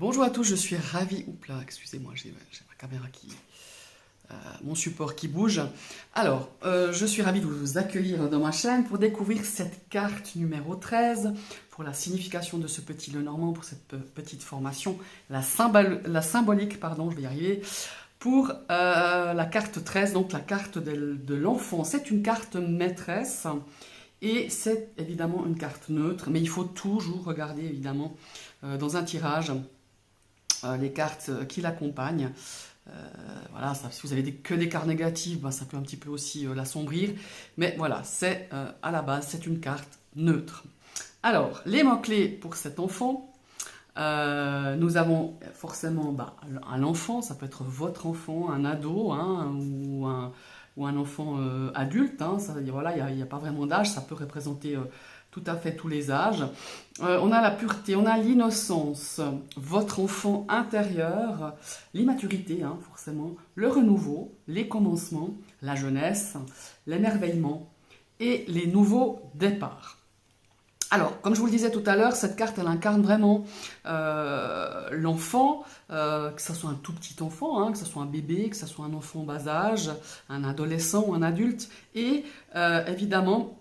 Bonjour à tous, je suis ravi. Oups là, excusez-moi, j'ai ma caméra mon support qui bouge. Alors, je suis ravi de vous accueillir dans ma chaîne pour découvrir cette carte numéro 13, pour la signification de ce petit Lenormand, pour cette petite formation, la symbolique, pardon, je vais y arriver, pour la carte 13, donc la carte de l'enfant. C'est une carte maîtresse. Et c'est évidemment une carte neutre, mais il faut toujours regarder évidemment dans un tirage les cartes qui l'accompagnent. Voilà, ça, si vous avez que des cartes négatives, ben, ça peut un petit peu aussi l'assombrir. Mais voilà, c'est à la base, c'est une carte neutre. Alors, les mots-clés pour cet enfant, nous avons forcément un enfant, ça peut être votre enfant, un ado, hein, ou un enfant adulte. Hein, ça, voilà, il n'y a pas vraiment d'âge, ça peut représenter tout à fait tous les âges. On a la pureté, on a l'innocence, votre enfant intérieur, l'immaturité, hein, forcément, le renouveau, les commencements, la jeunesse, l'émerveillement et les nouveaux départs. Alors, comme je vous le disais tout à l'heure, cette carte, elle incarne vraiment l'enfant, que ce soit un tout petit enfant, hein, que ce soit un bébé, que ce soit un enfant bas âge, un adolescent ou un adulte, et évidemment,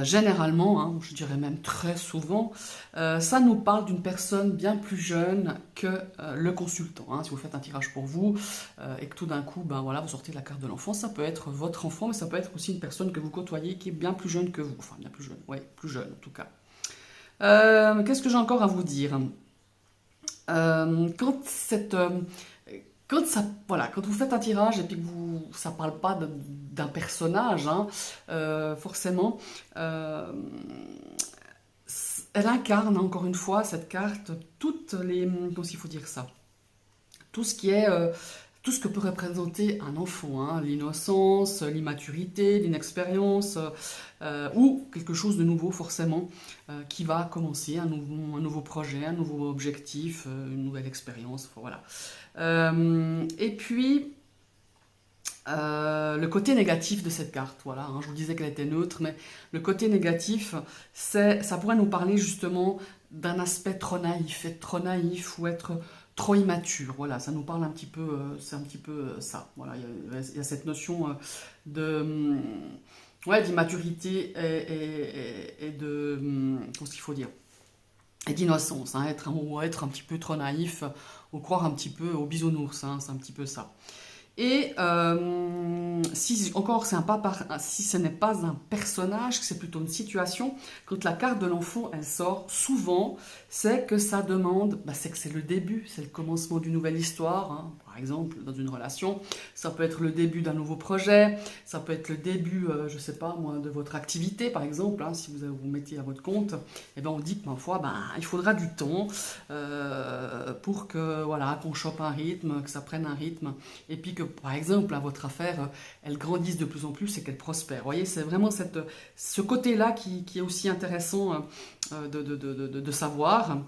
généralement, hein, je dirais même très souvent, ça nous parle d'une personne bien plus jeune que le consultant. Hein. Si vous faites un tirage pour vous et que tout d'un coup, ben voilà, vous sortez la carte de l'enfant, ça peut être votre enfant, mais ça peut être aussi une personne que vous côtoyez qui est bien plus jeune que vous. Enfin, bien plus jeune, oui, plus jeune en tout cas. Qu'est-ce que j'ai encore à vous dire quand cette, quand ça, voilà, quand vous faites un tirage et puis que ça parle pas d'un personnage, hein, forcément, euh, elle incarne encore une fois cette carte toutes les, comment il faut dire ça, tout ce qui est, tout ce que peut représenter un enfant, hein, l'innocence, l'immaturité, l'inexpérience, ou quelque chose de nouveau forcément qui va commencer, un nouveau projet, un nouveau objectif, une nouvelle expérience, enfin, voilà. Et puis, le côté négatif de cette carte, voilà, hein, je vous disais qu'elle était neutre, mais le côté négatif, ça pourrait nous parler justement d'un aspect trop naïf ou être trop immature, voilà, ça nous parle un petit peu, c'est un petit peu ça, voilà, il y a cette notion ouais, d'immaturité et de, comment est-ce qu'il faut dire, et d'innocence, hein, ou être un petit peu trop naïf, ou croire un petit peu au bisounours, hein, c'est un petit peu ça. Et si encore si ce n'est pas un personnage, que c'est plutôt une situation, quand la carte de l'enfant elle sort, souvent c'est que ça demande, c'est que c'est le début, c'est le commencement d'une nouvelle histoire, hein. Par exemple dans une relation, ça peut être le début d'un nouveau projet, ça peut être le début, je sais pas moi, de votre activité par exemple, hein, si vous mettez à votre compte, et ben on dit que parfois il faudra du temps pour que voilà qu'on chope un rythme, que ça prenne un rythme et puis que, par exemple, à votre affaire, elle grandisse de plus en plus et qu'elle prospère. Vous voyez, c'est vraiment ce côté-là qui est aussi intéressant de savoir.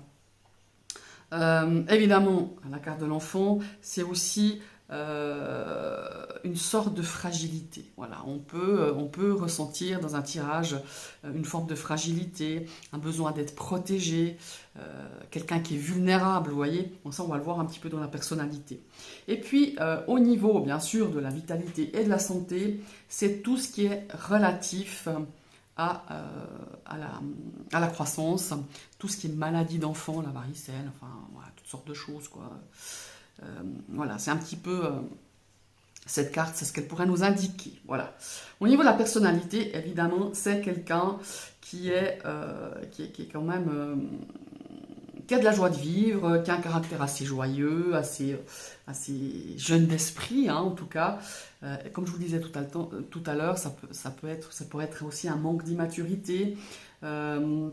Évidemment, la carte de l'enfant, c'est aussi une sorte de fragilité. Voilà, on peut ressentir dans un tirage une forme de fragilité, un besoin d'être protégé, quelqu'un qui est vulnérable, vous voyez. Bon, ça, on va le voir un petit peu dans la personnalité. Et puis, au niveau, bien sûr, de la vitalité et de la santé, c'est tout ce qui est relatif à, à la croissance, tout ce qui est maladie d'enfant, la varicelle, enfin, voilà, toutes sortes de choses, quoi. Voilà, c'est un petit peu cette carte, c'est ce qu'elle pourrait nous indiquer. Voilà. Au niveau de la personnalité, évidemment, c'est quelqu'un qui est quand même qui a de la joie de vivre, qui a un caractère assez joyeux, assez jeune d'esprit, hein, en tout cas. Comme je vous le disais tout à l'heure, ça pourrait être aussi un manque d'immaturité. Euh,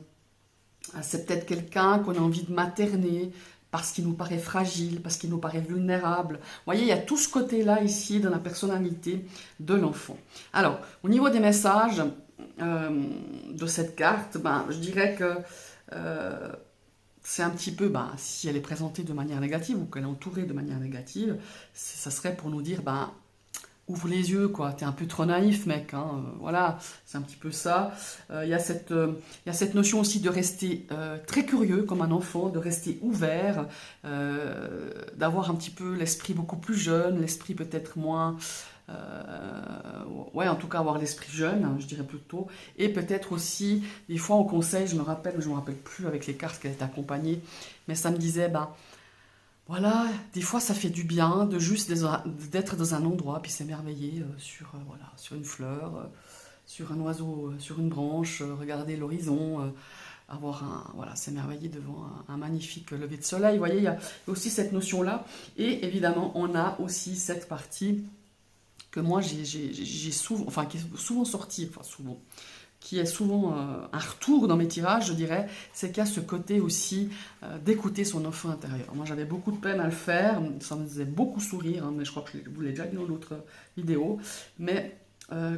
c'est peut-être quelqu'un qu'on a envie de materner parce qu'il nous paraît fragile, parce qu'il nous paraît vulnérable. Vous voyez, il y a tout ce côté-là ici dans la personnalité de l'enfant. Alors, au niveau des messages de cette carte, je dirais que c'est un petit peu, si elle est présentée de manière négative ou qu'elle est entourée de manière négative, ça serait pour nous dire, ouvre les yeux, quoi. T'es un peu trop naïf, mec, hein. Voilà, c'est un petit peu ça. Il y a cette notion aussi de rester très curieux comme un enfant, de rester ouvert, d'avoir un petit peu l'esprit beaucoup plus jeune, l'esprit peut-être moins... ouais, en tout cas avoir l'esprit jeune, hein, je dirais plutôt. Et peut-être aussi, des fois on conseille, je me me rappelle plus avec les cartes qu'elle est accompagnée, mais ça me disait, ben, voilà, des fois ça fait du bien de juste d'être dans un endroit, puis s'émerveiller voilà, sur une fleur, sur un oiseau, sur une branche, regarder l'horizon, voilà, s'émerveiller devant un magnifique lever de soleil. Vous voyez, il y a aussi cette notion-là. Et évidemment, on a aussi cette partie que moi j'ai souvent, enfin qui est souvent sortie, enfin souvent, qui est souvent un retour dans mes tirages, je dirais, c'est qu'il y a ce côté aussi d'écouter son enfant intérieur. Moi, j'avais beaucoup de peine à le faire, ça me faisait beaucoup sourire, hein, mais je crois que je vous l'ai déjà dit dans l'autre vidéo. Mais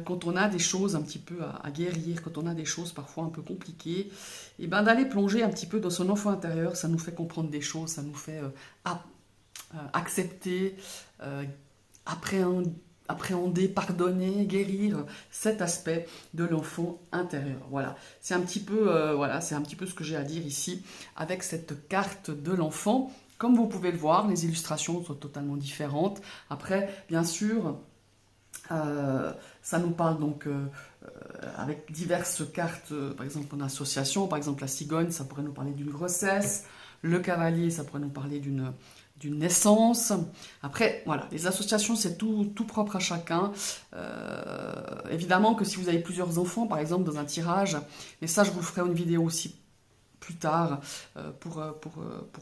quand on a des choses un petit peu à guérir, quand on a des choses parfois un peu compliquées, et ben d'aller plonger un petit peu dans son enfant intérieur, ça nous fait comprendre des choses, ça nous fait accepter, appréhender, pardonner, guérir cet aspect de l'enfant intérieur. Voilà, c'est un petit peu, c'est un petit peu ce que j'ai à dire ici avec cette carte de l'enfant. Comme vous pouvez le voir, les illustrations sont totalement différentes. Après, bien sûr, ça nous parle donc avec diverses cartes, par exemple en association, par exemple la cigogne, ça pourrait nous parler d'une grossesse, le cavalier, ça pourrait nous parler d'une naissance. Après, voilà, les associations, c'est tout propre à chacun. Évidemment que si vous avez plusieurs enfants, par exemple, dans un tirage, mais ça, je vous le ferai une vidéo aussi plus tard, pour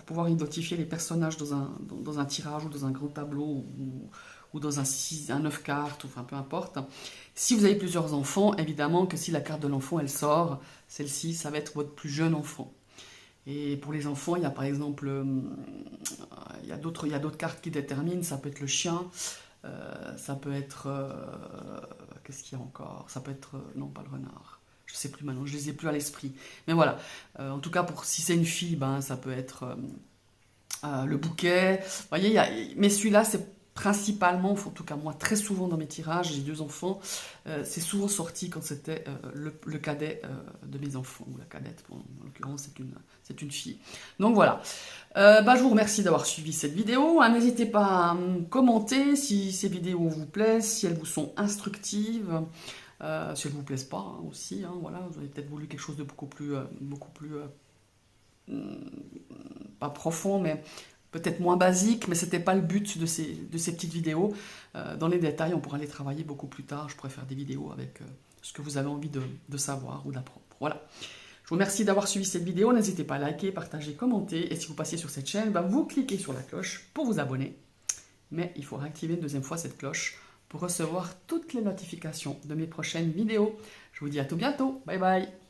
pouvoir identifier les personnages dans un tirage ou dans un grand tableau ou dans un 9 cartes, enfin peu importe. Si vous avez plusieurs enfants, évidemment que si la carte de l'enfant, elle sort, celle-ci, ça va être votre plus jeune enfant. Et pour les enfants, il y a par exemple, il y a d'autres cartes qui déterminent, ça peut être le chien, ça peut être, qu'est-ce qu'il y a encore? Ça peut être, non pas le renard, je sais plus maintenant, je les ai plus à l'esprit. Mais voilà, en tout cas, si c'est une fille, ben, ça peut être le bouquet. Vous voyez, mais celui-là, c'est principalement, en tout cas moi, très souvent dans mes tirages, j'ai 2 enfants, c'est souvent sorti quand c'était le cadet de mes enfants, ou la cadette, en l'occurrence c'est une fille. Donc voilà, je vous remercie d'avoir suivi cette vidéo, hein, n'hésitez pas à me commenter si ces vidéos vous plaisent, si elles vous sont instructives, si elles ne vous plaisent pas hein, aussi, hein, voilà, vous avez peut-être voulu quelque chose de beaucoup plus pas profond, mais peut-être moins basique, mais c'était pas le but de ces petites vidéos. Dans les détails, on pourra les travailler beaucoup plus tard. Je pourrais faire des vidéos avec ce que vous avez envie de savoir ou d'apprendre. Voilà. Je vous remercie d'avoir suivi cette vidéo. N'hésitez pas à liker, partager, commenter. Et si vous passez sur cette chaîne, vous cliquez sur la cloche pour vous abonner. Mais il faudra activer une deuxième fois cette cloche pour recevoir toutes les notifications de mes prochaines vidéos. Je vous dis à tout bientôt. Bye bye.